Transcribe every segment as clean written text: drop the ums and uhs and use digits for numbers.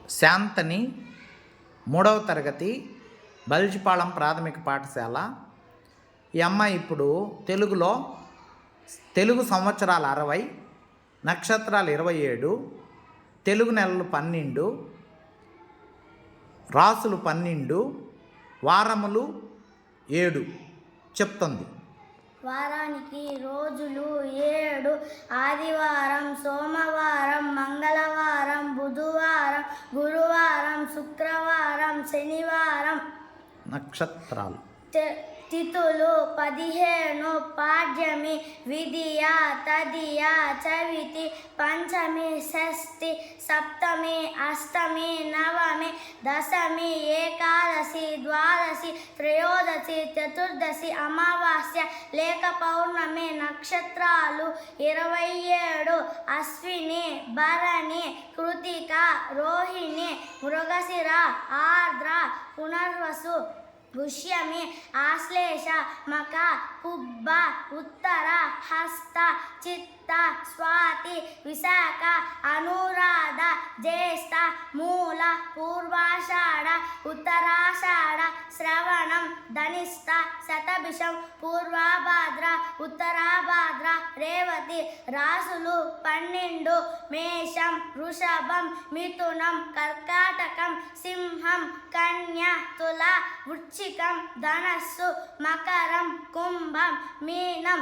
శాంతని 3వ తరగతి బల్జిపాళెం ప్రాథమిక పాఠశాల. ఈ అమ్మాయి ఇప్పుడు తెలుగు సంవత్సరాలు 60, నక్షత్రాలు 27, తెలుగు నెలలు 12, రాసులు 12, వారములు 7 చెప్తుంది. వారానికి రోజులు 7: ఆదివారం, సోమవారం, మంగళవారం, బుధవారం, గురువారం, శుక్రవారం, శనివారం. నక్షత్రాలు తిథులు 15: పాడ్యమి, విధియ, తదియ, చవితి, పంచమి, షష్ఠి, సప్తమి, అష్టమి, నవమి, దశమి, ఏకాదశి, ద్వాదశి, త్రయోదశి, చతుర్దశి, అమావాస్య లేక పౌర్ణమి. నక్షత్రాలు 27: అశ్విని, భరణి, కృతిక, రోహిణి, మృగశిర, ఆర్ద్ర, పునర్వసు, పుష్యమి, ఆశ్లేష, మక, పుబ్బ, ఉత్తర, హస్త, చిత్త, స్వాతి, విశాఖ, అనురాధ, జ్యేష్ఠ, మూల, పూర్వాషాఢ, ఉత్తరాషాఢ, శ్రవణం, ధనిష్ట, శతభిషం, పూర్వభాద్ర, ఉత్తరాభాద్ర, రేవతి. రాసులు 12: మేషం, వృషభం, మిథునం, కర్కాటకం, సింహం, కన్య, తుల, వృశ్చికం, ధనస్సు, మకరం, కుంభం, మీనం.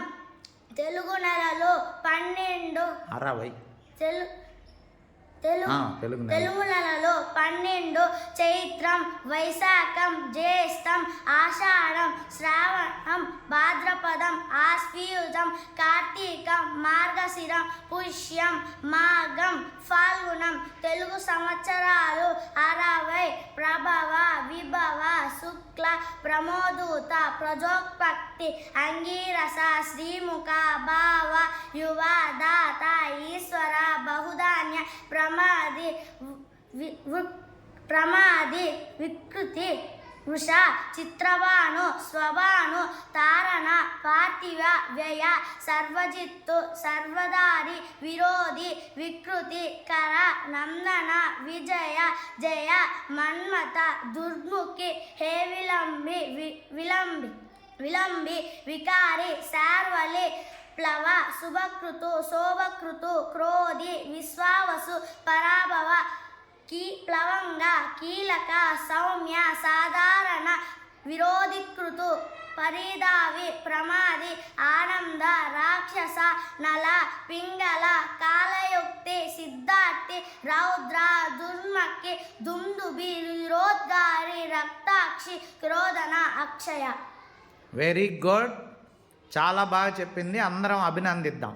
తెలుగు నెలలు 12. 60 తెలుగు నెలలు 12: చైత్రం, వైశాఖం, జ్యేష్టం, ఆషాఢం, శ్రావణం, భాద్రపదం, ఆశ్వయుజం, కార్తీకం, మార్గశిరం, పుష్యం, మాఘం, ఫాల్గుణం. తెలుగు సంవత్సరాలు 60: ప్రభవ, విభవ, శుక్ల, ప్రమోదూత, ప్రజోత్పత్తి, అంగీరస, శ్రీముఖ, భావ, యువ, దాత, ఈశ్వర, బహుధాన్య, ప్రమాది, వికృతి, వృష, చిత్రభాను, స్వభాను, తారణ, పార్థివ, వ్యయ, సర్వజిత్తు, సర్వదారి, విరోధి, వికృతి, కర, నందన, విజయ, జయ, మన్మత, దుర్ముఖి, హే విలంబి, వికారి, శార్వలి, ప్లవ, శుభకృతు, శోభకృతు, క్రోధి, విశ్వావసు, పరాభవ, ప్లవంగ, కీలక, సౌమ్య, సాధారణ, విరోధికృతు, పరిదావి, ప్రమాది, ఆనంద, రాక్షస, నల, పింగళ, కాలయుక్తి, సిద్ధార్థి, రౌద్ర, దుర్మకి, దుందుబి, విరోద్గారి, రక్తాక్షి, క్రోధన, అక్షయ. వెరీ గుడ్, చాలా బాగా చెప్పింది. అందరం అభినందిద్దాం.